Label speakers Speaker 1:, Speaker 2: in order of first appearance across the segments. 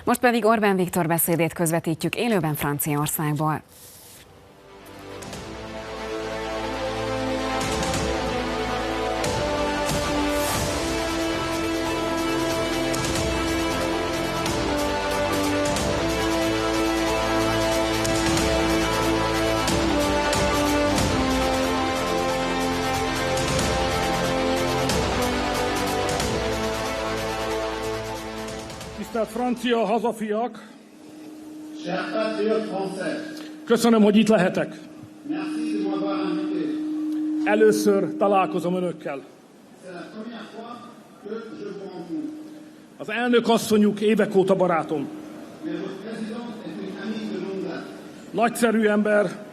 Speaker 1: Most pedig Orbán Viktor beszédét közvetítjük élőben Franciaországból.
Speaker 2: Tisztelt francia hazafiak! Köszönöm, hogy itt lehetek. Először találkozom önökkel. Az elnök asszonyuk évek óta barátom. Nagyszerű ember,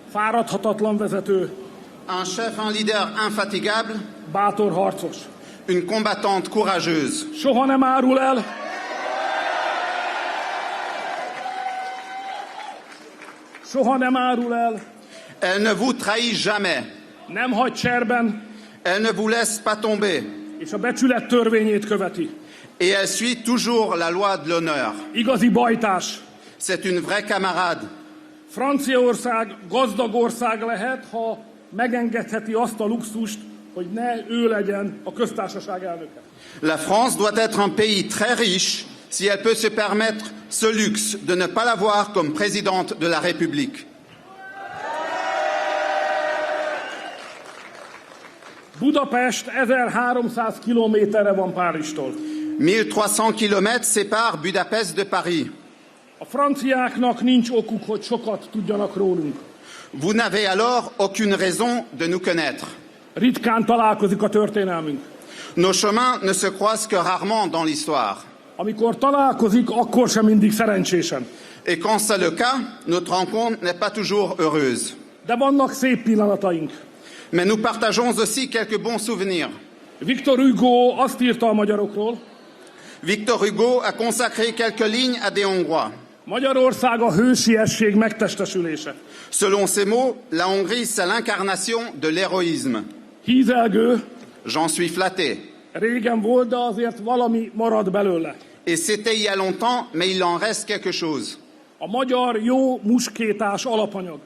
Speaker 2: fáradhatatlan vezető,
Speaker 3: un chef, un leader infatigable,
Speaker 2: bátor harcos.
Speaker 3: une combattante courageuse.
Speaker 2: Soha nem árul el. Soha nem árul el.
Speaker 3: Elle ne vous trahit jamais.
Speaker 2: Nem hagy cserben.
Speaker 3: Elle ne vous laisse pas tomber.
Speaker 2: És a becsület törvényét követi.
Speaker 3: Et elle suit toujours la loi de l'honneur.
Speaker 2: Igazi bajtás.
Speaker 3: C'est une vraie camarade.
Speaker 2: Franciaország gazdag ország lehet, ha megengedheti azt a luxust, hogy ne ő legyen a köztársaság elnöke.
Speaker 3: La France doit être un pays très riche si elle peut se permettre ce luxe de ne pas l'avoir comme présidente de la République.
Speaker 2: Budapest 1300 kilométerre van Párizstól.
Speaker 3: 1300 kilomètres séparent Budapest de Paris.
Speaker 2: A franciáknak nincs okuk, hogy sokat tudjanak rólunk.
Speaker 3: Vous n'avez alors aucune raison de nous connaître.
Speaker 2: Ritkán találkozik a történelmünk.
Speaker 3: Nos chemins ne se croisent que rarement dans l'histoire.
Speaker 2: Amikor találkozik, akkor sem mindig szerencsésen.
Speaker 3: Et quand c'est le cas, notre rencontre n'est pas toujours heureuse.
Speaker 2: De vannak szép pillanataink.
Speaker 3: Mais nous partageons aussi quelques bons souvenirs.
Speaker 2: Victor Hugo azt írta a magyarokról.
Speaker 3: Victor Hugo a consacré quelques lignes à des Hongrois.
Speaker 2: Magyarország a hősiesség megtestesülése.
Speaker 3: Selon ces mots, la Hongrie, c'est l'incarnation de l'héroïsme.
Speaker 2: Hízelgő.
Speaker 3: J'en suis flatté.
Speaker 2: Régen volt, de azért valami marad belőle.
Speaker 3: Et c'était il y a longtemps, mais il en reste quelque chose.
Speaker 2: A magyar jó muskétás alapanyag.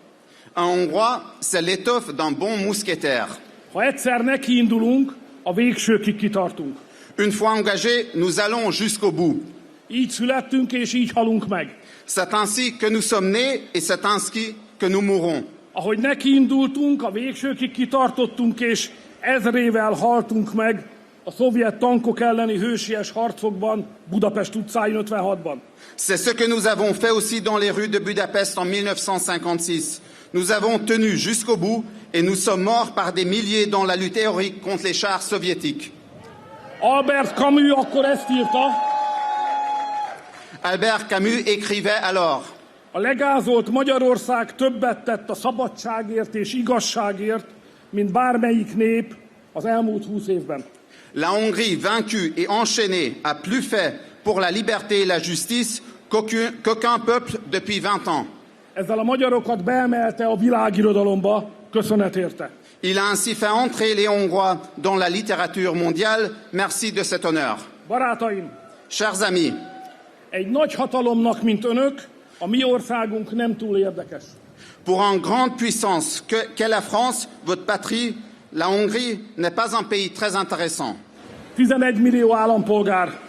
Speaker 3: Un Hongrois, c'est l'étoffe d'un bon mousquetaire.
Speaker 2: Ha egyszer nekiindulunk, a végsőkig kitartunk.
Speaker 3: Une fois engagés, nous allons jusqu'au bout.
Speaker 2: Így születtünk, és így halunk meg.
Speaker 3: C'est ainsi que nous sommes nés et c'est ainsi que nous mourrons.
Speaker 2: Ahogy nekiindultunk, a végsőkig kitartottunk, és ezrével haltunk meg a szovjet tankok elleni hősies harcokban, Budapest utcáin 56-ban.
Speaker 3: C'est ce que nous avons fait aussi dans les rues de Budapest en 1956. Nous avons tenu jusqu'au bout et nous sommes morts par des milliers dans la lutte héroïque contre les chars soviétiques.
Speaker 2: Albert Camus akkor ezt írta.
Speaker 3: Albert Camus écrivait alors:
Speaker 2: A legázolt Magyarország többet tett a szabadságért és igazságért, mint bármelyik nép az elmúlt 20 évben.
Speaker 3: La Hongrie vaincue et enchaînée a plus fait pour la liberté et la justice qu'aucun peuple depuis 20 ans.
Speaker 2: Ezzel a magyarokat beemelte a világirodalomba, köszönet érte.
Speaker 3: Il a ainsi fait entrer les Hongrois dans la littérature mondiale. Merci de cet honneur.
Speaker 2: Barátaim,
Speaker 3: Chers amis,
Speaker 2: egy nagy hatalomnak, mint önök, a mi országunk nem túl érdekes.
Speaker 3: pour une grande puissance qu'est la France, votre patrie, la Hongrie n'est pas un pays très intéressant.
Speaker 2: 11 millió állampolgár,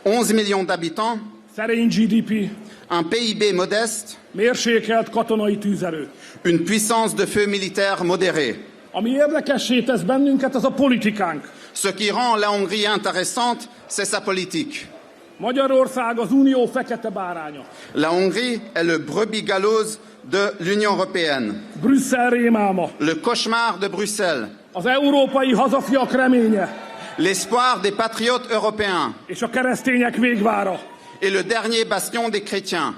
Speaker 3: 11 millions d'habitants,
Speaker 2: szerény GDP,
Speaker 3: un PIB modeste,
Speaker 2: mérsékelt katonai tűzerő.
Speaker 3: une puissance de feu militaire modérée.
Speaker 2: Ami érdekessé tesz bennünket, az a politikánk.
Speaker 3: Ce qui rend la Hongrie intéressante, c'est sa politique.
Speaker 2: Magyarország az unió fekete báránya.
Speaker 3: La Hongrie est le brebis galeuse de l'Union européenne,
Speaker 2: Brüsszel rémálma.
Speaker 3: le cauchemar de Bruxelles,
Speaker 2: Az európai hazafiak reménye.
Speaker 3: l'espoir des patriotes européens
Speaker 2: És a keresztények végvára.
Speaker 3: et le dernier bastion des chrétiens.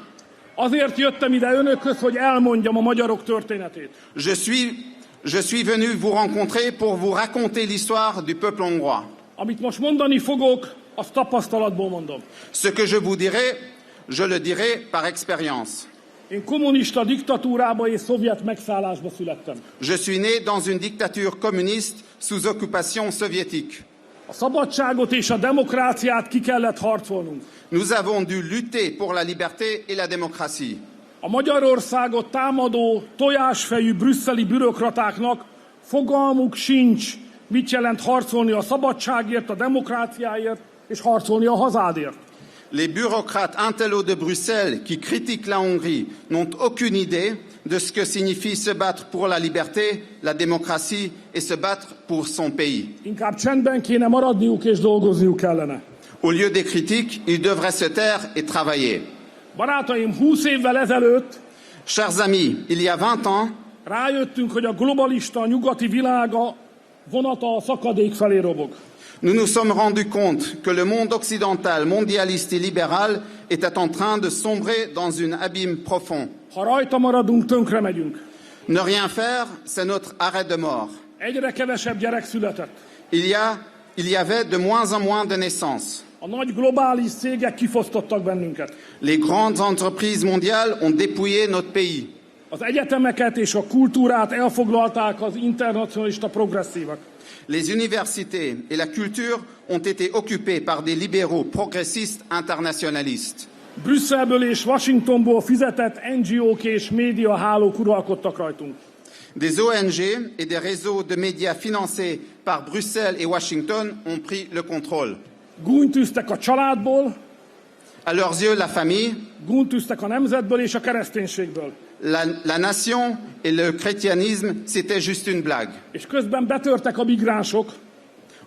Speaker 2: Azért jöttem ide önökhöz, hogy elmondjam a magyarok történetét.
Speaker 3: Je suis venu vous rencontrer pour vous raconter l'histoire du peuple hongrois.
Speaker 2: Amit most mondani fogok, azt tapasztalatból mondom.
Speaker 3: Ce que je vous dirai, je le dirai par expérience.
Speaker 2: Én kommunista diktatúrába és szovjet megszállásba születtem.
Speaker 3: Je suis né dans une dictature communiste sous occupation soviétique.
Speaker 2: A szabadságot és a demokráciát ki kellett harcolnunk.
Speaker 3: Nous avons dû lutter pour la liberté et la démocratie.
Speaker 2: A Magyarországot támadó tojásfejű brüsszeli bürokratáknak fogalmuk sincs, mit jelent harcolni a szabadságért, a demokráciáért, és harcolni a hazádért.
Speaker 3: Les bureaucrates intello de Bruxelles qui critiquent la Hongrie n'ont aucune idée de ce que signifie se battre pour la liberté, la démocratie et se battre pour son pays.
Speaker 2: Inkább csendben kéne maradniuk és dolgozniuk kellene.
Speaker 3: Au lieu des critiques, ils devraient se taire et travailler.
Speaker 2: Barátaim, 20 évvel ezelőtt
Speaker 3: Chers amis, il y a 20 ans,
Speaker 2: rájöttünk, hogy a globalista nyugati világa vonata a szakadék felé robog.
Speaker 3: nous nous sommes rendus compte que le monde occidental, mondialiste et libéral était en train de sombrer dans un abîme profond.
Speaker 2: Ha rajta maradunk, tönkre megyünk.
Speaker 3: Ne rien faire, c'est notre arrêt de mort.
Speaker 2: Egyre kevesebb gyerek született.
Speaker 3: Il y avait de moins en moins de naissances.
Speaker 2: A nagy globális cégek kifosztottak bennünket.
Speaker 3: Les grandes entreprises mondiales ont dépouillé notre pays.
Speaker 2: Az egyetemeket és a kultúrát elfoglalták az internacionalista progresszívak.
Speaker 3: Les universités et la culture ont été occupées par des libéraux progressistes internationalistes.
Speaker 2: Brüsszelből és Washingtonból fizetett NGO-k és médiahálók uralkodtak rajtunk.
Speaker 3: Des ONG et des réseaux de médias financés par Bruxelles et Washington ont pris le contrôle.
Speaker 2: Gúnytűztek a családból,
Speaker 3: À leurs yeux, la famille,
Speaker 2: gúnytűztek a nemzetből és a kereszténységből.
Speaker 3: la nation et le chrétianisme, c'était juste une blague.
Speaker 2: És közben betörtek a migránsok,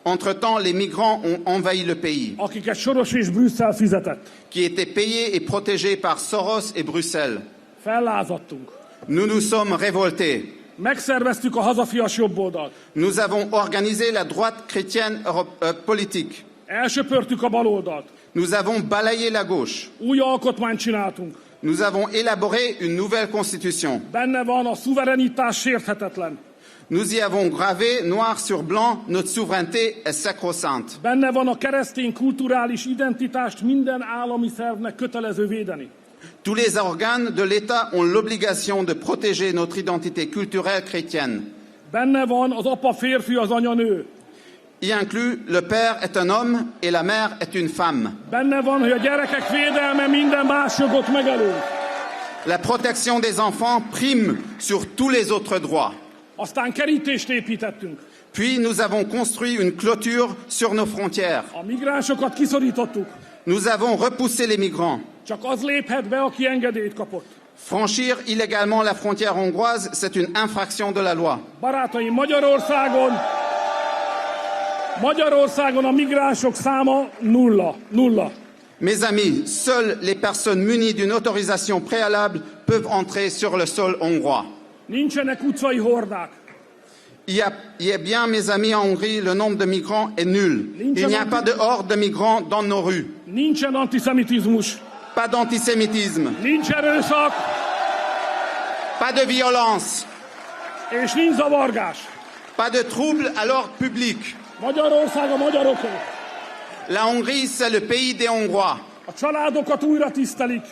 Speaker 3: Entre-temps, les migrants ont envahi le pays,
Speaker 2: akiket Soros és Brüsszel fizetett.
Speaker 3: qui étaient payés et protégés par Soros et Bruxelles.
Speaker 2: Fellázadtunk.
Speaker 3: Nous nous sommes révoltés.
Speaker 2: Megszerveztük a hazafias jobboldalt.
Speaker 3: Nous avons organisé la droite chrétienne politique.
Speaker 2: Elsöpörtük a baloldalt.
Speaker 3: Nous avons balayé la gauche.
Speaker 2: Új alkotmányt csináltunk.
Speaker 3: Nous avons élaboré une nouvelle constitution.
Speaker 2: Benne van a szuverenitás sérthetetlen.
Speaker 3: Nous y avons gravé noir sur blanc notre souveraineté est sacro-sainte.
Speaker 2: Benne van a keresztény kulturális identitást minden állami szervnek kötelező védeni.
Speaker 3: Tous les organes de l'État ont l'obligation de protéger notre identité culturelle chrétienne.
Speaker 2: Benne van az apa férfi, az anya nő.
Speaker 3: Y inclut le père est un homme et la mère est une femme.
Speaker 2: Benne van, hogy a gyerekek védelme minden más jogot megelő.
Speaker 3: La protection des enfants prime sur tous les autres droits.
Speaker 2: Aztán kerítést építettünk.
Speaker 3: Puis nous avons construit une clôture sur nos frontières.
Speaker 2: A migránsokat kiszorítottuk.
Speaker 3: Nous avons repoussé les migrants.
Speaker 2: Csak az léphet be, aki engedélyt kapott.
Speaker 3: Franchir illégalement la frontière hongroise, c'est une infraction de la loi.
Speaker 2: Barátaim, Magyarországon a migránsok száma nulla.
Speaker 3: Mes amis, seules les personnes munies d'une autorisation préalable peuvent entrer sur le sol hongrois.
Speaker 2: Nincsenek utcai hordák.
Speaker 3: Il y a bien, mes amis, en Hongrie, le nombre de migrants est nul. Il n'y a pas de horde de migrants dans nos rues.
Speaker 2: Nincsen antiszemitizmus.
Speaker 3: Pas d'antisémitisme.
Speaker 2: Nincs erőszak.
Speaker 3: Pas de violence.
Speaker 2: És nincs zavargás.
Speaker 3: Pas de trouble à l'ordre public.
Speaker 2: Magyarország a magyaroké.
Speaker 3: La Hongrie, c'est le pays des Hongrois.
Speaker 2: A családokat újra tisztelik.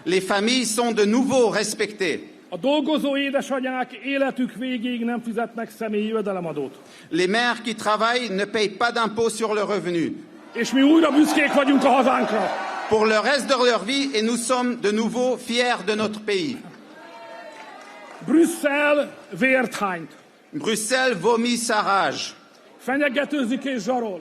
Speaker 3: Les familles sont de nouveau respectées.
Speaker 2: A dolgozó édesanyák életük végéig nem fizetnek személyi jövedelemadót.
Speaker 3: Les mères qui travaillent ne payent pas d'impôt sur le revenu.
Speaker 2: És mi újra büszkék vagyunk a hazánkra.
Speaker 3: Pour le reste de leur vie, et nous sommes de nouveau fiers de notre pays.
Speaker 2: Brüsszel vért hányt.
Speaker 3: Bruxelles vomit sa rage.
Speaker 2: Fenyegetőzik és zsarol.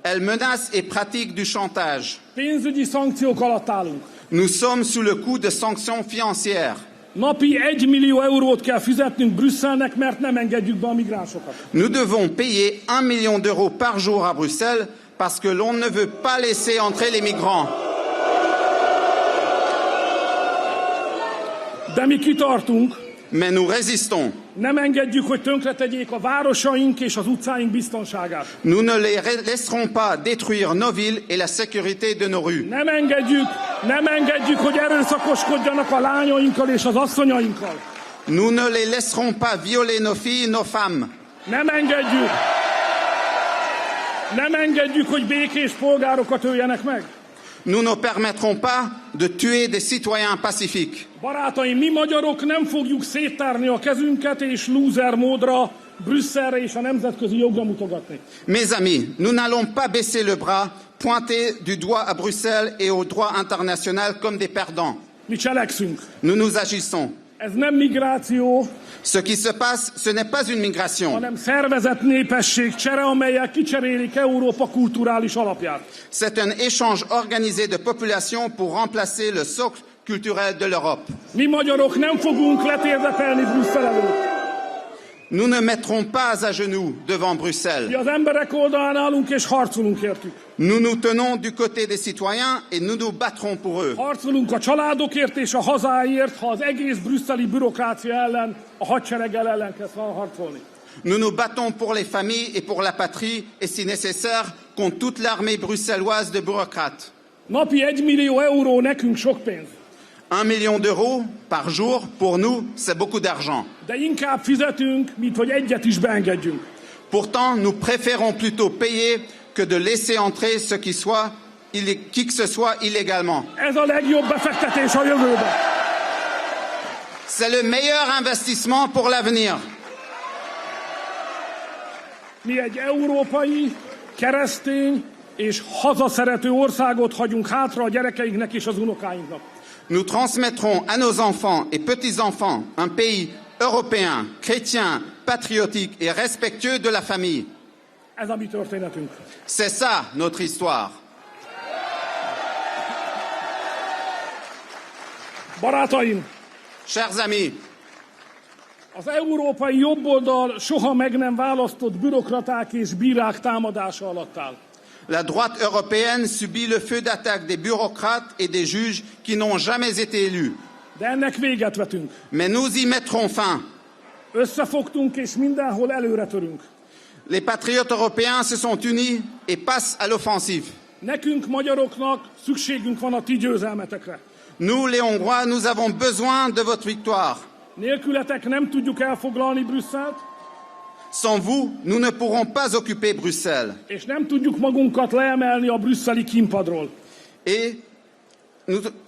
Speaker 3: Elle menace et pratique du chantage.
Speaker 2: Pénzügyi szankciók alatt állunk.
Speaker 3: Nous sommes sous le coup de sanctions financières.
Speaker 2: Napi 1 millió eurót kell fizetnünk Brüsszelnek, mert nem engedjük be a migránsokat.
Speaker 3: Nous devons payer 1 million d'euros par jour à Bruxelles parce que l'on ne veut pas laisser entrer les migrants.
Speaker 2: De mi kitartunk.
Speaker 3: Mais nous résistons.
Speaker 2: Nem engedjük, hogy tönkretegyék a városaink és az utcáink biztonságát.
Speaker 3: Nous ne les laisserons pas détruire nos villes et la sécurité de nos rues.
Speaker 2: Nem engedjük, hogy erőszakoskodjanak a lányainkkal és az asszonyainkkal.
Speaker 3: Nous ne les laisserons pas violer nos filles, nos femmes.
Speaker 2: Nem engedjük, hogy békés polgárokat öljenek meg.
Speaker 3: Nous ne permettrons pas de tuer des citoyens pacifiques.
Speaker 2: Barátaim, mi magyarok nem fogjuk széttárni a kezünket és lúzer módra Brüsszelre és a nemzetközi jogra mutogatni.
Speaker 3: Mes amis, nous n'allons pas baisser le bras, pointer du doigt à Bruxelles et au droit international comme des perdants.
Speaker 2: Mi cselekszünk.
Speaker 3: Nous agissons.
Speaker 2: Ez nem migráció,
Speaker 3: Ce qui se passe, ce n'est pas une migration.
Speaker 2: hanem szervezett népességcsere, amellyel kicserélik Európa kulturális alapját.
Speaker 3: C'est un échange organisé de population pour remplacer le socle culturel de l'Europe.
Speaker 2: Mi magyarok nem fogunk letérdepelni Brüsszel előtt.
Speaker 3: Nous ne mettrons pas à genoux devant
Speaker 2: Mi
Speaker 3: Bruxelles.
Speaker 2: az emberek oldalán állunk és harcolunk értük.
Speaker 3: Nous nous tenons du côté des citoyens et nous nous battrons pour eux.
Speaker 2: Harcolunk a családokért és a hazáért, ha az egész brüsszeli bürokrácia ellen, a hadsereggel ellen kell harcolni.
Speaker 3: Nous nous battons pour les familles et pour la patrie et si nécessaire contre toute l'armée bruxelloise de bureaucrates.
Speaker 2: Napi 1 millió euró nekünk sok pénz.
Speaker 3: 1 million d'euros par jour, pour nous, c'est beaucoup d'argent.
Speaker 2: De inkább fizetünk, mint hogy egyet is beengedjünk.
Speaker 3: Pourtant, nous préférons plutôt payer que de laisser entrer qui que ce soit illégalement.
Speaker 2: Ez a legjobb befektetés a jövőbe.
Speaker 3: C'est le meilleur investissement pour l'avenir.
Speaker 2: Mi egy európai, keresztény és hazaszerető országot hagyunk hátra a gyerekeinknek és az unokáinknak.
Speaker 3: Nous transmettrons à nos enfants et petits-enfants un pays européen, chrétien, patriotique et respectueux de la famille.
Speaker 2: Ez a mi történetünk.
Speaker 3: C'est ça notre histoire.
Speaker 2: Barátaim,
Speaker 3: Chers amis,
Speaker 2: az európai jobboldal soha meg nem választott bürokraták és bírák támadása alatt áll.
Speaker 3: la droite européenne subit le feu d'attaque des bureaucrates et des juges qui n'ont jamais été élus.
Speaker 2: De ennek véget vetünk.
Speaker 3: Mais nous y mettrons fin.
Speaker 2: Összefogtunk és mindenhol előre törünk.
Speaker 3: Les patriotes européens se sont unis et passent à l'offensive.
Speaker 2: Nekünk, magyaroknak szükségünk van a ti győzelmetekre.
Speaker 3: Nous, les Hongrois, nous avons besoin de votre victoire.
Speaker 2: Nélkületek nem tudjuk elfoglalni Brüsszelt,
Speaker 3: Sans vous, nous ne pourrons pas occuper Bruxelles.
Speaker 2: és nem tudjuk magunkat leemelni a brüsszeli kínpadról.
Speaker 3: Et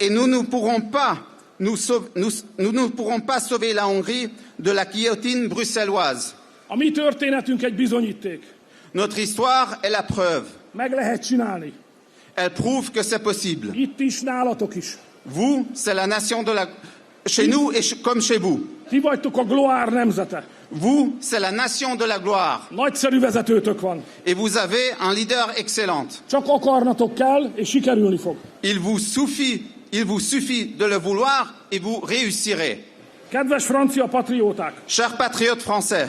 Speaker 3: nous ne pourrons pas nous pourrons pas sauver la Hongrie de la guillotine bruxelloise.
Speaker 2: A mi történetünk egy bizonyíték.
Speaker 3: Notre histoire est la preuve.
Speaker 2: Meg lehet csinálni.
Speaker 3: Elle prouve que c'est possible.
Speaker 2: Itt is, nálatok is.
Speaker 3: Vous, c'est la nation de la... Chez nous et comme chez vous.
Speaker 2: Ti vagytok a gloár nemzete.
Speaker 3: Vous, c'est la nation de la gloire.
Speaker 2: Nagyszerű vezetőtök van.
Speaker 3: Et vous avez un leader excellent.
Speaker 2: Csak akarnatok kell, és sikerülni fog.
Speaker 3: Il vous suffit de le vouloir et vous réussirez.
Speaker 2: Kedves francia patrióták!
Speaker 3: Chers patriotes français,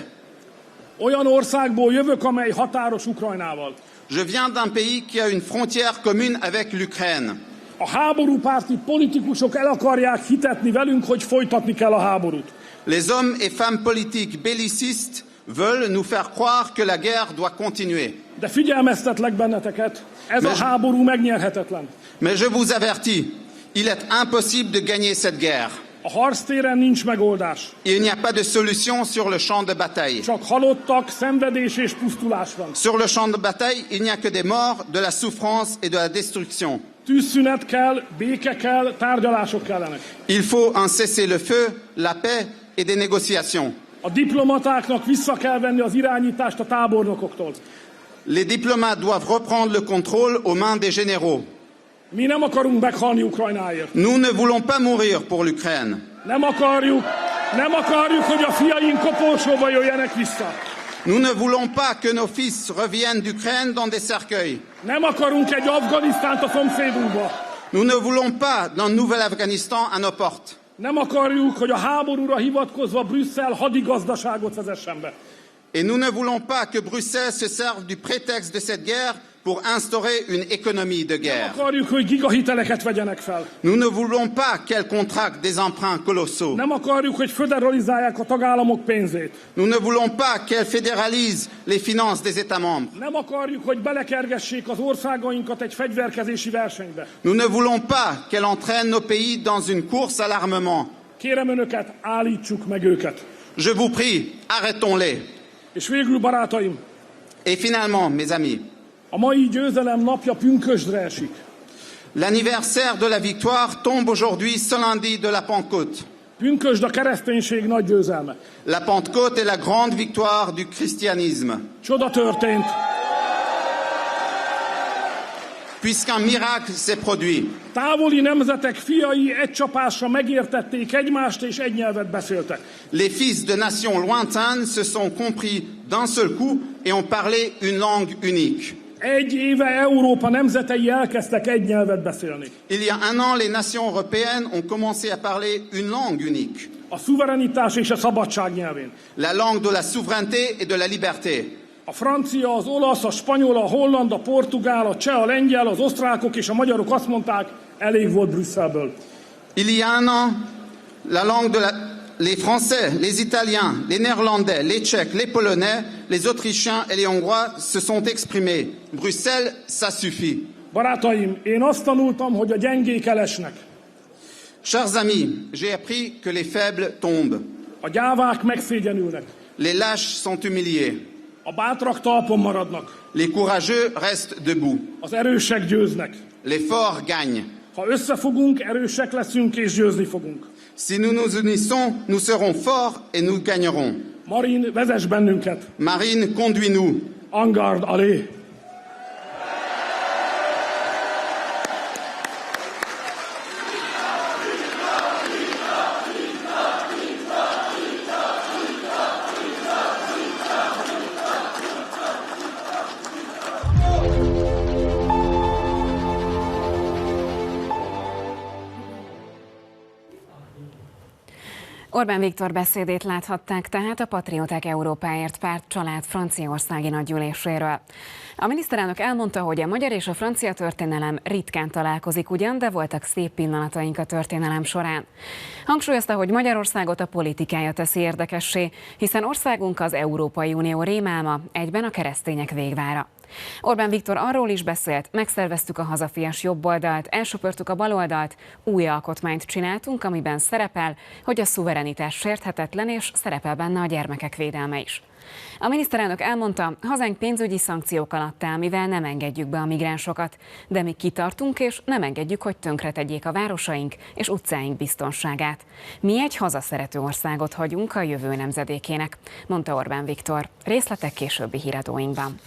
Speaker 2: Olyan országból jövök, amely határos Ukrajnával.
Speaker 3: je viens d'un pays qui a une frontière commune avec l'Ukraine.
Speaker 2: A háborúpárti politikusok el akarják hitetni velünk, hogy folytatni kell a háborút.
Speaker 3: Les hommes et femmes politiques bellicistes veulent nous faire croire que la guerre doit continuer.
Speaker 2: De figyelmeztetlek benneteket, ez a háború megnyerhetetlen.
Speaker 3: Mais je vous avertis, il est impossible de gagner cette guerre.
Speaker 2: A harctéren nincs megoldás.
Speaker 3: Il n'y a pas de solution sur le champ de bataille.
Speaker 2: Csak halottak, szenvedés és pusztulás van.
Speaker 3: Sur le champ de bataille, il n'y a que des morts, de la souffrance et de la destruction.
Speaker 2: Tűzszünet kell, béke kell, tárgyalások kellenek.
Speaker 3: Il faut un cessez-le-feu, la paix et des négociations.
Speaker 2: A diplomatáknak vissza kell venni az irányítást a tábornokoktól.
Speaker 3: Les diplomates doivent reprendre le contrôle aux mains des généraux.
Speaker 2: Mi nem akarunk meghalni Ukrajnáért.
Speaker 3: Nous ne voulons pas mourir pour l'Ukraine.
Speaker 2: Nem akarjuk, hogy a fiaink koporsóba jöjjenek vissza.
Speaker 3: Nous ne voulons pas que nos fils reviennent d'Ukraine dans des cercueils.
Speaker 2: Nem akarunk egy Afganisztánt a szomszédunkba.
Speaker 3: Nous ne voulons pas d'un nouvel Afghanistan à nos portes.
Speaker 2: Nem akarjuk, hogy a háborúra hivatkozva Brüsszel hadigazdaságot vezessen be.
Speaker 3: Et nous ne voulons pas que Bruxelles se serve du prétexte de cette guerre pour instaurer une économie de
Speaker 2: Nem
Speaker 3: guerre.
Speaker 2: akarjuk, hogy gigahiteleket vegyenek fel.
Speaker 3: Nous ne voulons pas qu'elle contracte des emprunts colossaux.
Speaker 2: Nem akarjuk, hogy föderalizálják a tagállamok pénzét.
Speaker 3: Nous ne voulons pas qu'elle fédéralise les finances des États membres.
Speaker 2: Nem akarjuk, hogy belekergessék az országainkat egy fegyverkezési versenybe.
Speaker 3: Nous ne voulons pas qu'elle entraîne nos pays dans une course à l'armement.
Speaker 2: Kérem önöket, állítsuk meg őket.
Speaker 3: Je vous prie, arrêtons-les.
Speaker 2: És végül, barátaim,
Speaker 3: Et finalement, mes amis,
Speaker 2: a mai győzelem napja pünkösdre esik.
Speaker 3: l'anniversaire de la victoire tombe aujourd'hui ce lundi de la Pentecôte.
Speaker 2: Pünkösd a kereszténység nagy győzelme.
Speaker 3: La Pentecôte est la grande victoire du christianisme.
Speaker 2: Csoda történt.
Speaker 3: Puisqu'un miracle s'est produit.
Speaker 2: Távoli nemzetek fiai egy csapásra megértették egymást, és egy nyelvet beszéltek.
Speaker 3: Les fils de nations lointaines se sont compris d'un seul coup et ont parlé une langue unique.
Speaker 2: Egy éve Európa nemzetei elkezdtek egy nyelvet beszélni.
Speaker 3: Il y a un an, les nations européennes ont commencé à parler une langue unique.
Speaker 2: A szuverenitás és a szabadság nyelvén.
Speaker 3: La langue de la souveraineté et de la liberté.
Speaker 2: A francia, az olasz, a spanyol, a holland, a portugál, a cseh, a lengyel, az osztrákok és a magyarok azt mondták, elég volt Brüsszelből.
Speaker 3: Il y a un an, la langue de les Français, les Italiens, les Néerlandais, les Tchèques, les Polonais, les Autrichiens et les Hongrois se sont exprimés. Bruxelles, ça suffit.
Speaker 2: Barátaim, én azt tanultam, hogy a gyengék elesnek.
Speaker 3: Chers amis, j'ai appris que les faibles tombent.
Speaker 2: A gyávák megszégyenülnek.
Speaker 3: Les lâches sont humiliés.
Speaker 2: A bátrak talpon maradnak.
Speaker 3: Les courageux restent debout.
Speaker 2: Az erősek győznek.
Speaker 3: Les forts gagnent.
Speaker 2: Ha összefogunk, erősek leszünk és győzni fogunk.
Speaker 3: Si nous nous unissons, nous serons forts et nous gagnerons.
Speaker 2: Marin, vezess bennünket.
Speaker 3: Marine, conduis-nous.
Speaker 2: En garde, allez!
Speaker 1: Orbán Viktor beszédét láthatták tehát a Patrióták Európáért párt család franciaországi nagygyűléséről. A miniszterelnök elmondta, hogy a magyar és a francia történelem ritkán találkozik ugyan, de voltak szép pillanataink a történelem során. Hangsúlyozta, hogy Magyarországot a politikája teszi érdekessé, hiszen országunk az Európai Unió rémálma, egyben a keresztények végvára. Orbán Viktor arról is beszélt, megszerveztük a hazafias jobboldalt, elsöpörtük a baloldalt, új alkotmányt csináltunk, amiben szerepel, hogy a szuverenitás sérthetetlen, és szerepel benne a gyermekek védelme is. A miniszterelnök elmondta, hazánk pénzügyi szankciók alatt áll, mivel nem engedjük be a migránsokat, de mi kitartunk és nem engedjük, hogy tönkretegyék a városaink és utcáink biztonságát. Mi egy hazaszerető országot hagyunk a jövő nemzedékének, mondta Orbán Viktor. Részletek későbbi híradóinkban.